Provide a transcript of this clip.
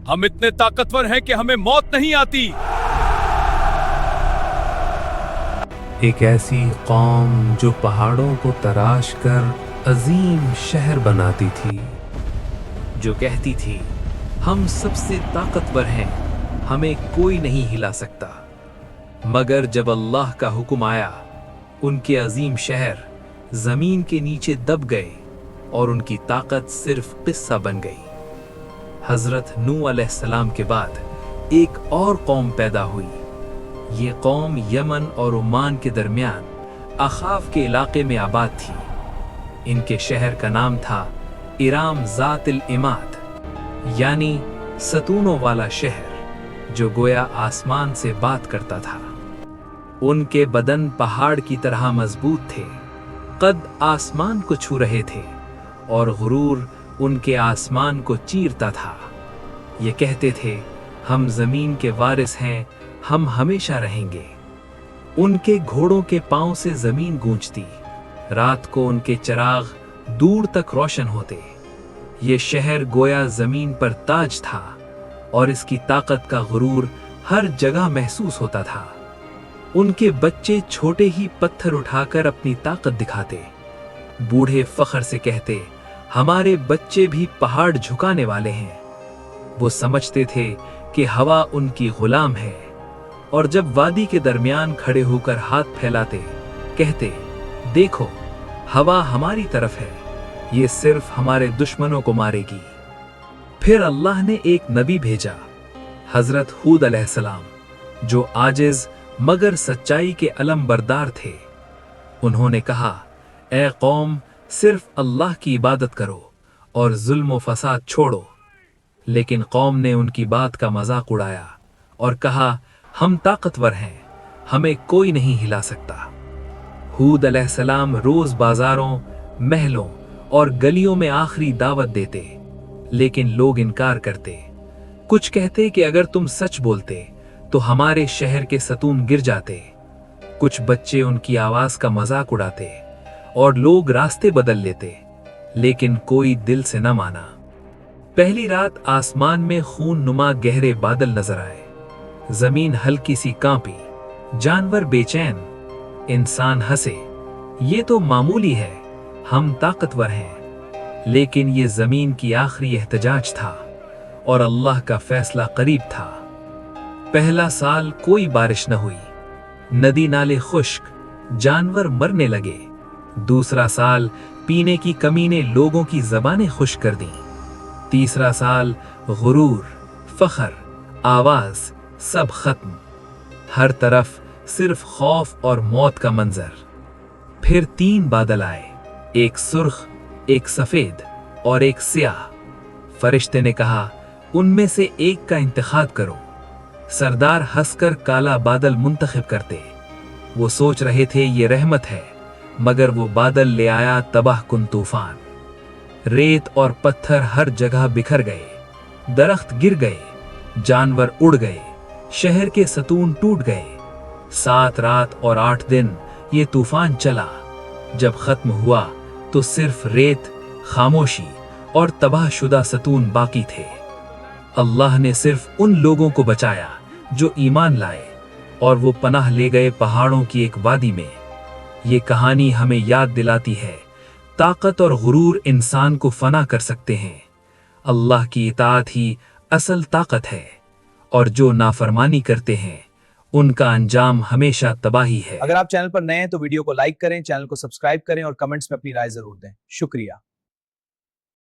हम इतने ताकतवर हैं कि हमें मौत नहीं आती। एक ऐसी कौम जो पहाड़ों को तराश कर अजीम शहर बनाती थी, जो कहती थी हम सबसे ताकतवर हैं, हमें कोई नहीं हिला सकता। मगर जब अल्लाह का हुक्म आया, उनके अजीम शहर जमीन के नीचे दब गए और उनकी ताकत सिर्फ किस्सा बन गई। हजरत नूह अलैहिस्सलाम के बाद एक और कौम पैदा हुई। ये कौम यमन और ओमान के दरमियान अखाफ के इलाके में आबाद थी। इनके शहर का नाम था इराम ज़ातिल इमाद, यानी सतूनों वाला शहर, जो गोया आसमान से बात करता था। उनके बदन पहाड़ की तरह मजबूत थे, कद आसमान को छू रहे थे और गुरूर उनके आसमान को चीरता था। ये कहते थे हम जमीन के वारिस हैं, हम हमेशा रहेंगे। उनके घोड़ों के पांव से जमीन गूंजती, रात को उनके चिराग दूर तक रोशन होते। ये शहर गोया जमीन पर ताज था और इसकी ताकत का गुरूर हर जगह महसूस होता था। उनके बच्चे छोटे ही पत्थर उठाकर अपनी ताकत दिखाते। बूढ़े फख्र से कहते हमारे बच्चे भी पहाड़ झुकाने वाले हैं। वो समझते थे कि हवा उनकी गुलाम है, और जब वादी के दरमियान खड़े होकर हाथ फैलाते, कहते देखो हवा हमारी तरफ है, ये सिर्फ हमारे दुश्मनों को मारेगी। फिर अल्लाह ने एक नबी भेजा, हजरत हूद अलैहिस्सलाम, जो आजिज मगर सच्चाई के अलम बरदार थे। उन्होंने कहा, ए कौम, सिर्फ अल्लाह की इबादत करो और जुल्म व फसाद छोड़ो। लेकिन कौम ने उनकी बात का मजाक उड़ाया और कहा हम ताकतवर हैं, हमें कोई नहीं हिला सकता। हूद अलैहिस्सलाम रोज बाजारों, महलों और गलियों में आखिरी दावत देते, लेकिन लोग इनकार करते। कुछ कहते कि अगर तुम सच बोलते तो हमारे शहर के सतून गिर जाते। कुछ बच्चे उनकी आवाज का मजाक उड़ाते और लोग रास्ते बदल लेते, लेकिन कोई दिल से न माना। पहली रात आसमान में खून नुमा गहरे बादल नजर आए। जमीन हल्की सी कांपी, जानवर बेचैन, इंसान हंसे। ये तो मामूली है, हम ताकतवर हैं। लेकिन ये जमीन की आखिरी एहतजाज था और अल्लाह का फैसला करीब था। पहला साल कोई बारिश न हुई, नदी नाले खुश्क, जानवर मरने लगे। दूसरा साल पीने की कमी ने लोगों की जबानें खुश्क कर दी। तीसरा साल गुरूर, फख्र, आवाज सब खत्म। हर तरफ सिर्फ खौफ और मौत का मंजर। फिर 3 बादल आए, एक सुर्ख, एक सफेद और एक स्याह। फरिश्ते ने कहा उनमें से एक का इंतखाब करो। सरदार हंसकर काला बादल मुंतखब करते। वो सोच रहे थे ये रहमत है, मगर वो बादल ले आया तबाह कुन तूफान। रेत और पत्थर हर जगह बिखर गए, दरख्त गिर गए, जानवर उड़ गए, शहर के सतून टूट गए। 7 रात और 8 दिन ये तूफान चला। जब खत्म हुआ तो सिर्फ रेत, खामोशी और तबाहशुदा सतून बाकी थे। अल्लाह ने सिर्फ उन लोगों को बचाया जो ईमान लाए, और वो पनाह ले गए पहाड़ों की एक वादी में। ये कहानी हमें याद दिलाती है, ताकत और गुरूर इंसान को फना कर सकते हैं। अल्लाह की इताअत ही असल ताकत है, और जो नाफरमानी करते हैं उनका अंजाम हमेशा तबाही है। अगर आप चैनल पर नए हैं तो वीडियो को लाइक करें, चैनल को सब्सक्राइब करें और कमेंट्स में अपनी राय जरूर दें। शुक्रिया।